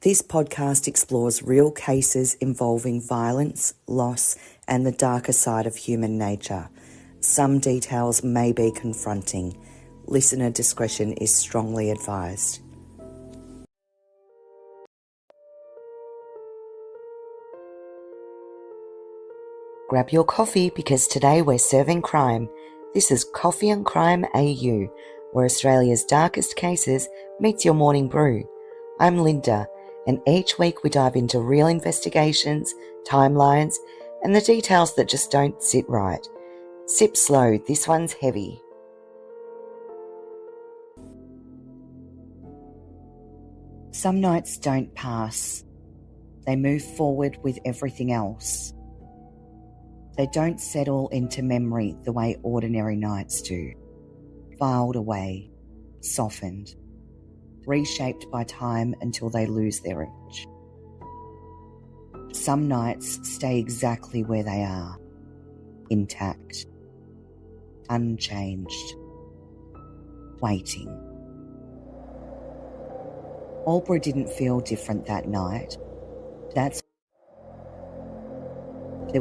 This podcast explores real cases involving violence, loss, and the darker side of human nature. Some details may be confronting. Listener discretion is strongly advised. Grab your coffee because today we're serving crime. This is Coffee and Crime AU, where Australia's darkest cases meets your morning brew. I'm Linda, and each week we dive into real investigations, timelines, and the details that just don't sit right. Sip slow, this one's heavy. Some nights don't pass. They move forward with everything else. They don't settle into memory the way ordinary nights do. Filed away, softened, reshaped by time until they lose their edge. Some nights stay exactly where they are, intact, unchanged, waiting. Albury didn't feel different that night. There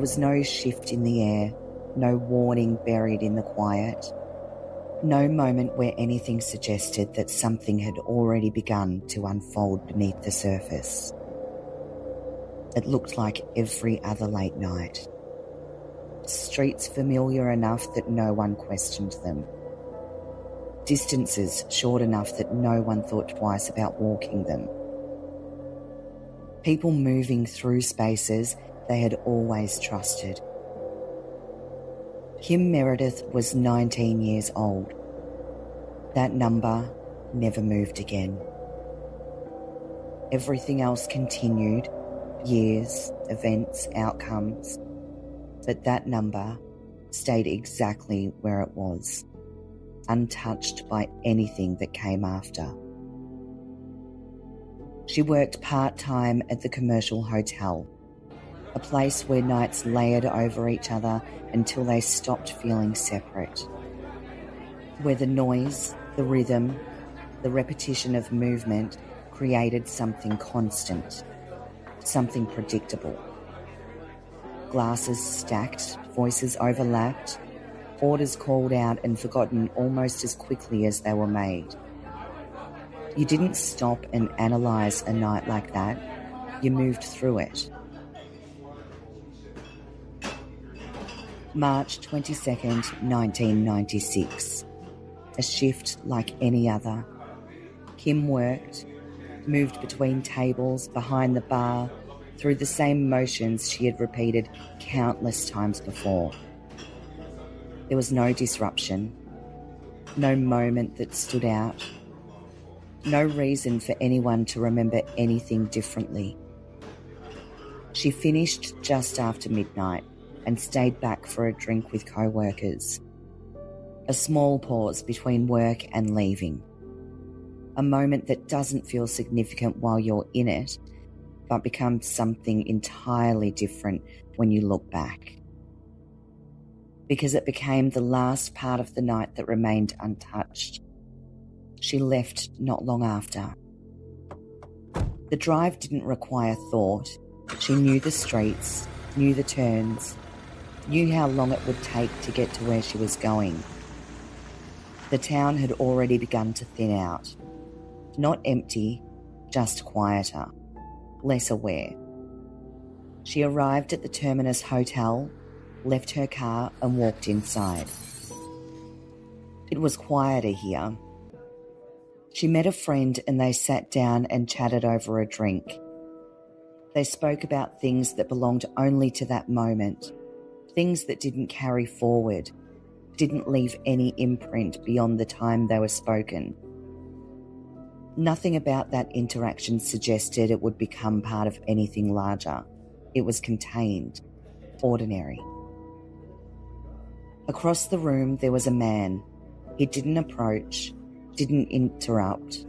was no shift in the air, no warning buried in the quiet, no moment where anything suggested that something had already begun to unfold beneath the surface. It looked like every other late night. Streets familiar enough that no one questioned them. Distances short enough that no one thought twice about walking them. People moving through spaces they had always trusted. Meredith was 19 years old. That number never moved again. Everything else continued, years, events, outcomes, but that number stayed exactly where it was, untouched by anything that came after. She worked part-time at the Commercial Hotel, a place where nights layered over each other until they stopped feeling separate, where the noise, the rhythm, the repetition of movement created something constant, something predictable. Glasses stacked, voices overlapped, orders called out and forgotten almost as quickly as they were made. You didn't stop and analyse a night like that, you moved through it. March 22nd, 1996. A shift like any other. Kim worked, moved between tables, behind the bar, through the same motions she had repeated countless times before. There was no disruption, no moment that stood out, no reason for anyone to remember anything differently. She finished just after midnight and stayed back for a drink with co-workers. A small pause between work and leaving. A moment that doesn't feel significant while you're in it, but becomes something entirely different when you look back. Because it became the last part of the night that remained untouched. She left not long after. The drive didn't require thought. She knew the streets, knew the turns, knew how long it would take to get to where she was going. The town had already begun to thin out. Not empty, just quieter, less aware. She arrived at the Terminus Hotel, left her car and walked inside. It was quieter here. She met a friend and they sat down and chatted over a drink. They spoke about things that belonged only to that moment. Things that didn't carry forward, didn't leave any imprint beyond the time they were spoken. Nothing about that interaction suggested it would become part of anything larger. It was contained, ordinary. Across the room there was a man. He didn't approach, didn't interrupt,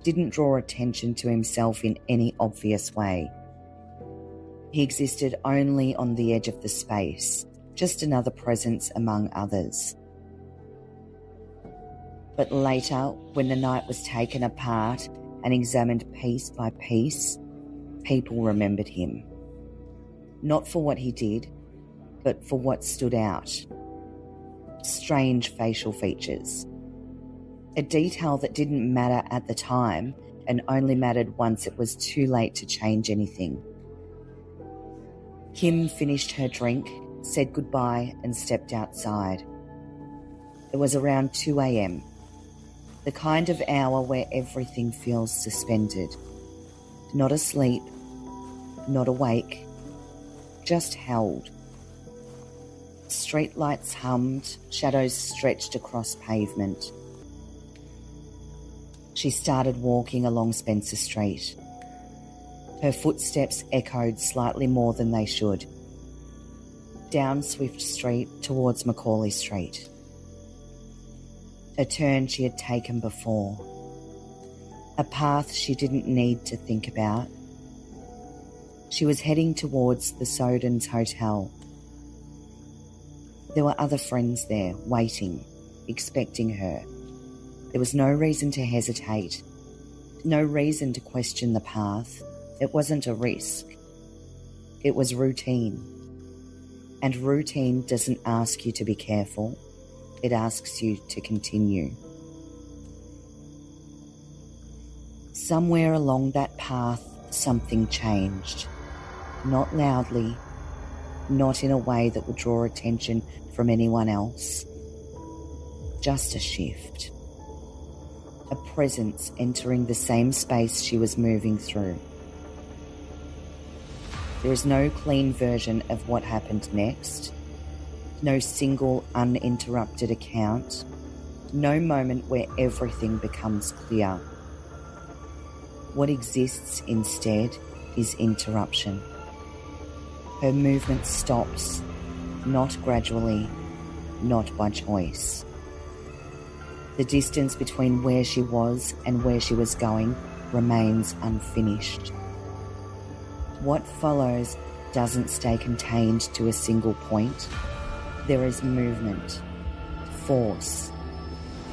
didn't draw attention to himself in any obvious way. He existed only on the edge of the space, just another presence among others. But later, when the night was taken apart and examined piece by piece, people remembered him. Not for what he did, but for what stood out. Strange facial features. A detail that didn't matter at the time and only mattered once it was too late to change anything. Kim finished her drink, said goodbye and stepped outside. It was around 2 a.m, the kind of hour where everything feels suspended. Not asleep, not awake, just held. Streetlights hummed, shadows stretched across pavement. She started walking along Spencer Street. Her footsteps echoed slightly more than they should. Down Swift Street towards Macaulay Street. A turn she had taken before. A path she didn't need to think about. She was heading towards the Terminus Hotel. There were other friends there, waiting, expecting her. There was no reason to hesitate, no reason to question the path. It wasn't a risk. It was routine. And routine doesn't ask you to be careful. It asks you to continue. Somewhere along that path, something changed. Not loudly, not in a way that would draw attention from anyone else. Just a shift. A presence entering the same space she was moving through. There is no clean version of what happened next. No single uninterrupted account. No moment where everything becomes clear. What exists instead is interruption. Her movement stops, not gradually, not by choice. The distance between where she was and where she was going remains unfinished. What follows doesn't stay contained to a single point. There is movement, force,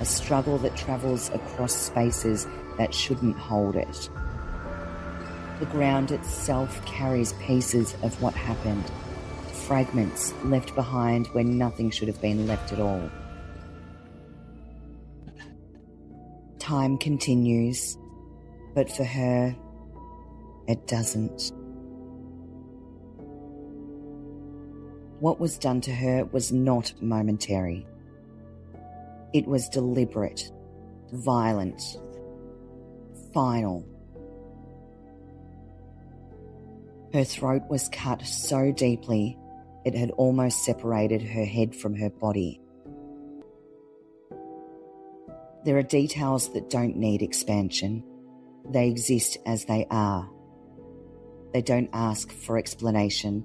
a struggle that travels across spaces that shouldn't hold it. The ground itself carries pieces of what happened, fragments left behind where nothing should have been left at all. Time continues, but for her, it doesn't. What was done to her was not momentary. It was deliberate, violent, final. Her throat was cut so deeply it had almost separated her head from her body. There are details that don't need expansion. They exist as they are. They don't ask for explanation.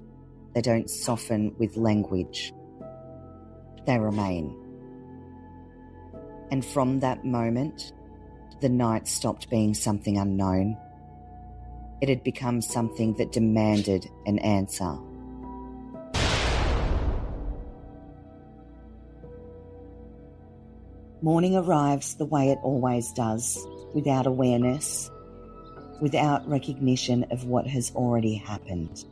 They don't soften with language. They remain. And from that moment, the night stopped being something unknown. It had become something that demanded an answer. Morning arrives the way it always does, without awareness, without recognition of what has already happened.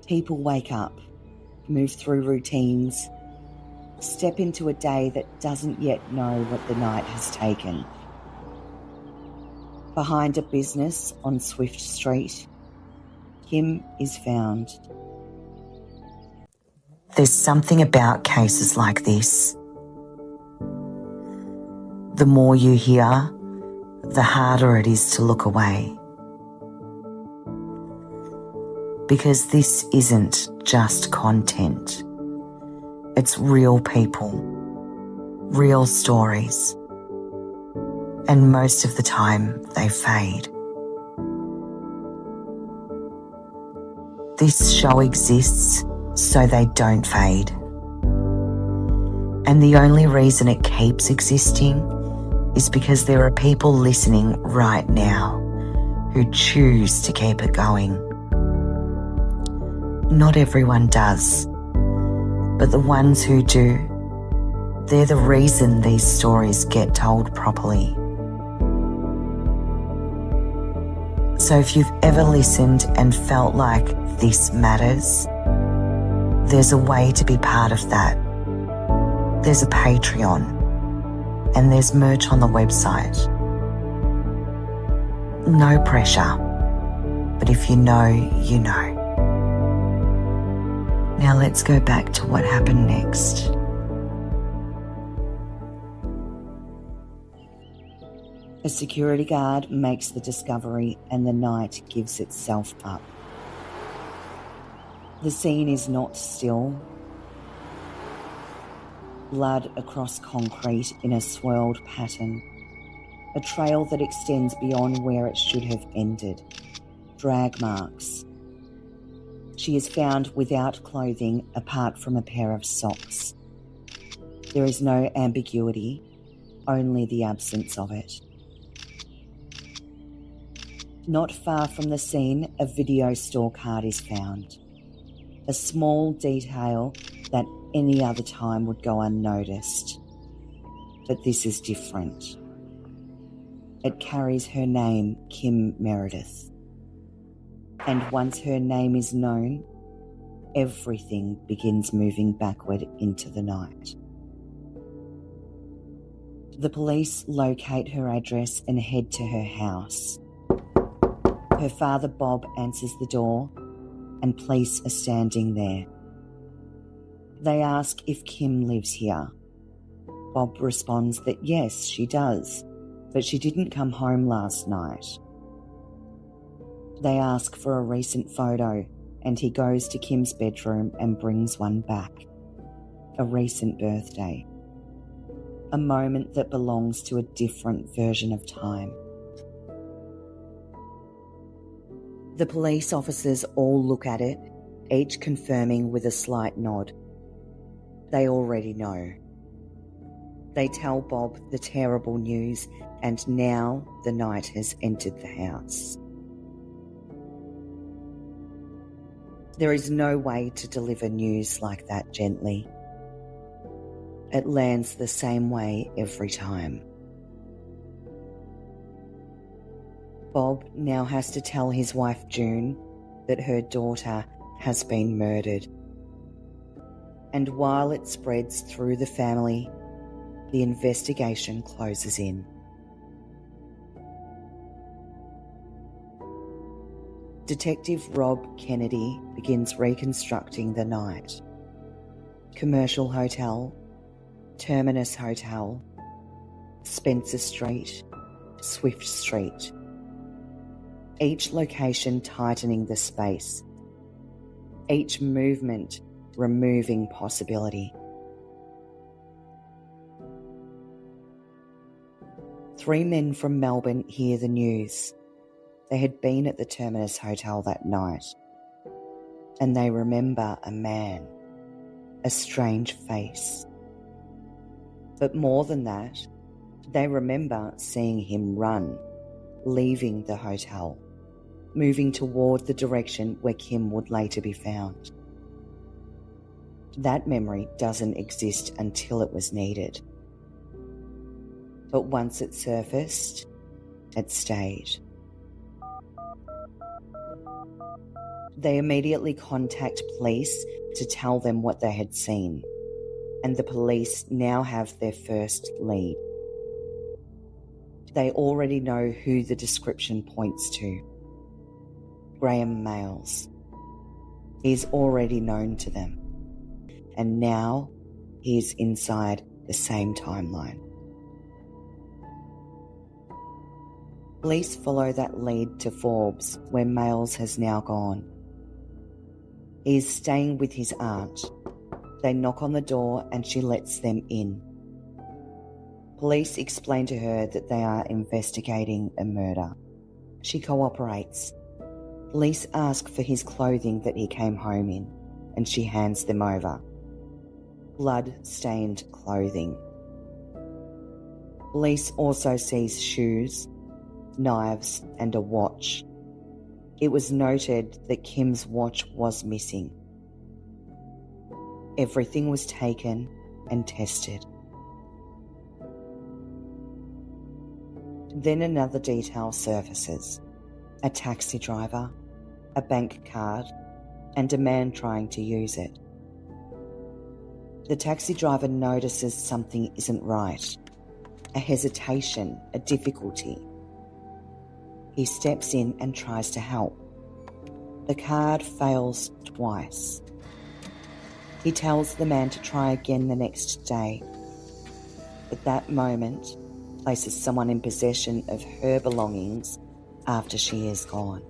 People wake up, move through routines, step into a day that doesn't yet know what the night has taken. Behind a business on Swift Street, Kim is found. There's something about cases like this. The more you hear, the harder it is to look away. Because this isn't just content. It's real people, real stories. And most of the time, they fade. This show exists so they don't fade. And the only reason it keeps existing is because there are people listening right now who choose to keep it going. Not everyone does, but the ones who do, they're the reason these stories get told properly. So if you've ever listened and felt like this matters, there's a way to be part of that. There's a Patreon and there's merch on the website. No pressure, but if you know, you know. Now let's go back to what happened next. A security guard makes the discovery and the night gives itself up. The scene is not still. Blood across concrete in a swirled pattern. A trail that extends beyond where it should have ended. Drag marks. She is found without clothing apart from a pair of socks. There is no ambiguity, only the absence of it. Not far from the scene, a video store card is found. A small detail that any other time would go unnoticed. But this is different. It carries her name, Kim Meredith. And once her name is known, everything begins moving backward into the night. The police locate her address and head to her house. Her father, Bob, answers the door and police are standing there. They ask if Kim lives here. Bob responds that yes, she does, but she didn't come home last night. They ask for a recent photo and he goes to Kim's bedroom and brings one back. A recent birthday. A moment that belongs to a different version of time. The police officers all look at it, each confirming with a slight nod. They already know. They tell Bob the terrible news, and now the night has entered the house. There is no way to deliver news like that gently. It lands the same way every time. Bob now has to tell his wife June that her daughter has been murdered. And while it spreads through the family, the investigation closes in. Detective Rob Kennedy begins reconstructing the night. Commercial Hotel, Terminus Hotel, Spencer Street, Swift Street. Each location tightening the space. Each movement removing possibility. 3 men from Melbourne hear the news. They had been at the Terminus Hotel that night, and they remember a man, a strange face. But more than that, they remember seeing him run, leaving the hotel, moving toward the direction where Kim would later be found. That memory doesn't exist until it was needed. But once it surfaced, it stayed. They immediately contact police to tell them what they had seen, and the police now have their first lead. They already know who the description points to. Graham Males. He's already known to them, and now he is inside the same timeline. Police follow that lead to Forbes, where Males has now gone. He is staying with his aunt. They knock on the door and she lets them in. Police explain to her that they are investigating a murder. She cooperates. Police ask for his clothing that he came home in, and she hands them over. Blood-stained clothing. Police also seize shoes, knives, and a watch. It was noted that Kim's watch was missing. Everything was taken and tested. Then another detail surfaces. a taxi driver, a bank card, and a man trying to use it. The taxi driver notices something isn't right, a hesitation, a difficulty. He steps in and tries to help. The card fails twice. He tells the man to try again the next day, but that moment places someone in possession of her belongings after she is gone.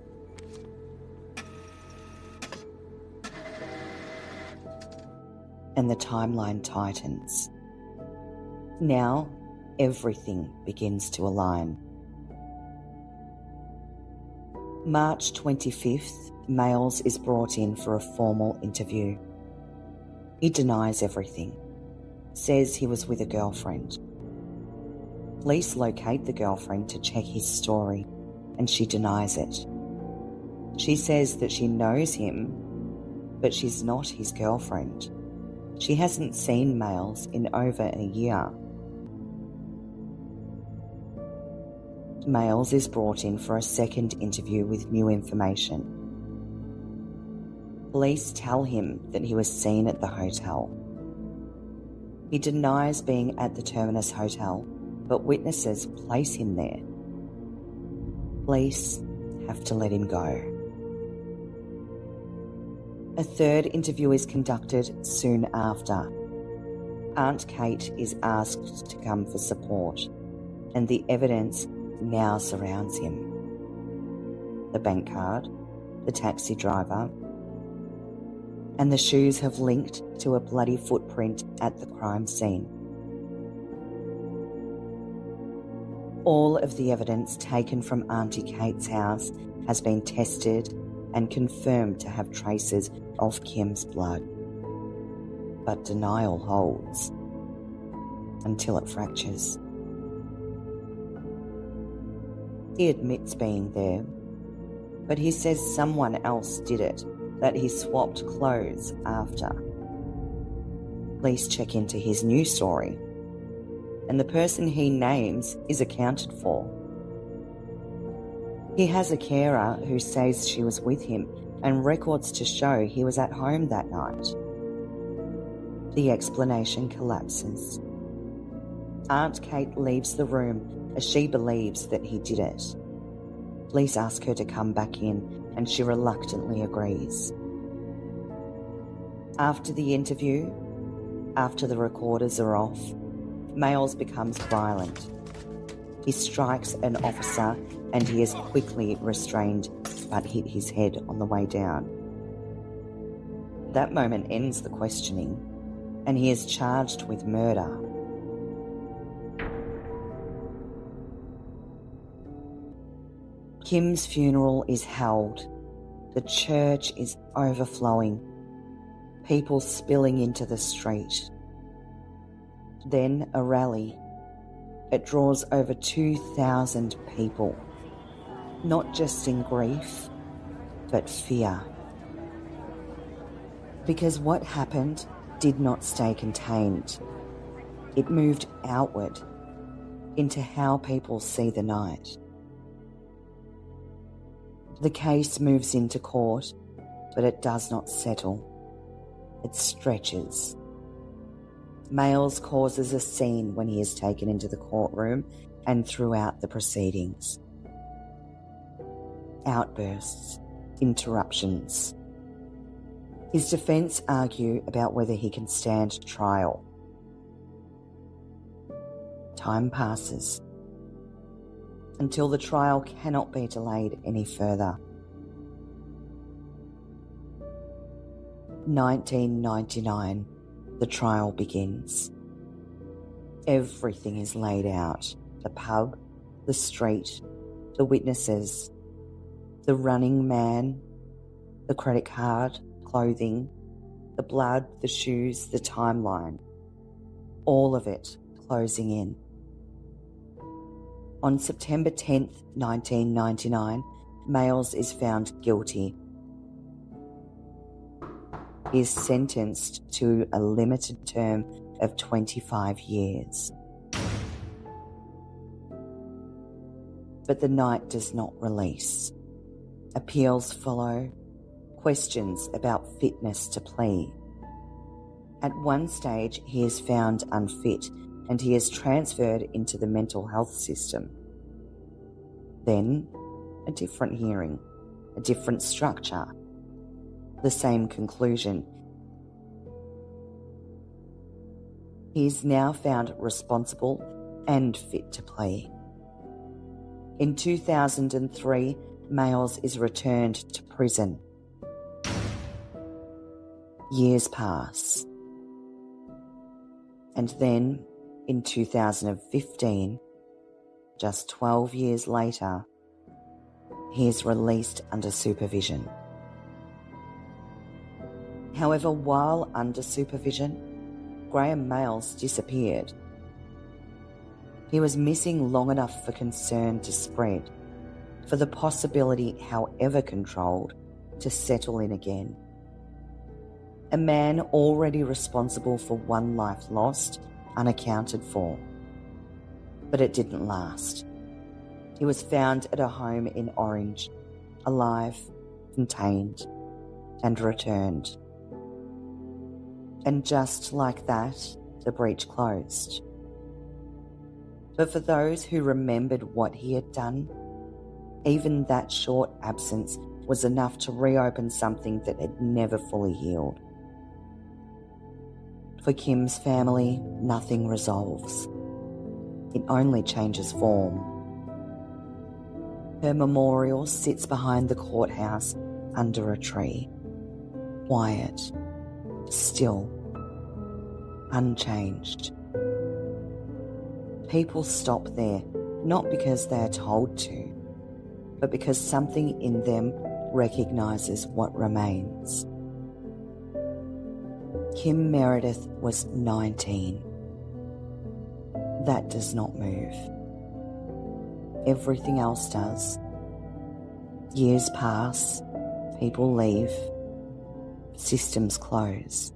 And the timeline tightens. Now, everything begins to align. March 25th, Males is brought in for a formal interview. He denies everything, says he was with a girlfriend. Police locate the girlfriend to check his story, and she denies it. She says that she knows him, but she's not his girlfriend. She hasn't seen Males in over a year. Males is brought in for a second interview with new information. Police tell him that he was seen at the hotel. He denies being at the Terminus Hotel, but witnesses place him there. Police have to let him go. A third interview is conducted soon after. Aunt Kate is asked to come for support, and the evidence now surrounds him. The bank card, the taxi driver, and the shoes have linked to a bloody footprint at the crime scene. All of the evidence taken from Auntie Kate's house has been tested and confirmed to have traces of Kim's blood. But denial holds until it fractures. He admits being there, but he says someone else did it, that he swapped clothes after. Police check into his new story, and the person he names is accounted for. He has a carer who says she was with him and records to show he was at home that night. The explanation collapses. Aunt Kate leaves the room as she believes that he did it. Police ask her to come back in, and she reluctantly agrees. After the interview, after the recorders are off, Males becomes violent. He strikes an officer and he is quickly restrained but hit his head on the way down. That moment ends the questioning and he is charged with murder. Kim's funeral is held. The church is overflowing, people spilling into the street. Then a rally. It draws over 2,000 people, not just in grief, but fear. Because what happened did not stay contained. It moved outward into how people see the night. The case moves into court, but it does not settle. It stretches. Males causes a scene when he is taken into the courtroom and throughout the proceedings. Outbursts, interruptions. His defence argue about whether he can stand trial. Time passes until the trial cannot be delayed any further. 1999, the trial begins. Everything is laid out. The pub, the street, the witnesses, the running man, the credit card, clothing, the blood, the shoes, the timeline. All of it closing in. On September 10th, 1999, Males is found guilty. He is sentenced to a limited term of 25 years. But the night does not release. Appeals follow, questions about fitness to plea. At one stage, he is found unfit and he is transferred into the mental health system. Then, a different hearing, a different structure, the same conclusion. He is now found responsible and fit to plea. In 2003, Mayles is returned to prison. Years pass. And then, in 2015, just 12 years later, he is released under supervision. However, while under supervision, Graham Mayles disappeared. He was missing long enough for concern to spread, for the possibility, however controlled, to settle in again. A man already responsible for one life lost, unaccounted for. But it didn't last. He was found at a home in Orange, alive, contained, and returned. And just like that, the breach closed. But for those who remembered what he had done, even that short absence was enough to reopen something that had never fully healed. For Kim's family, nothing resolves. It only changes form. Her memorial sits behind the courthouse under a tree. Quiet, still, unchanged. People stop there, not because they are told to, but because something in them recognises what remains. Kim Meredith was 19. That does not move. Everything else does. Years pass, people leave, systems close.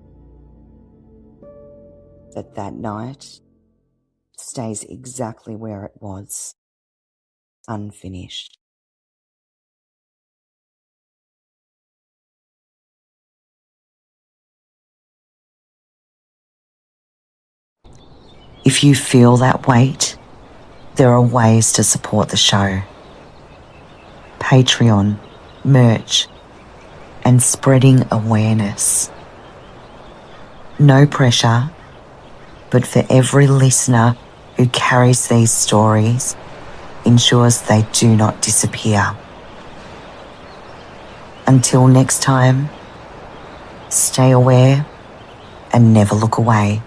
But that night stays exactly where it was, unfinished. If you feel that weight, there are ways to support the show. Patreon, merch, and spreading awareness. No pressure, but for every listener who carries these stories, ensures they do not disappear. Until next time, stay aware and never look away.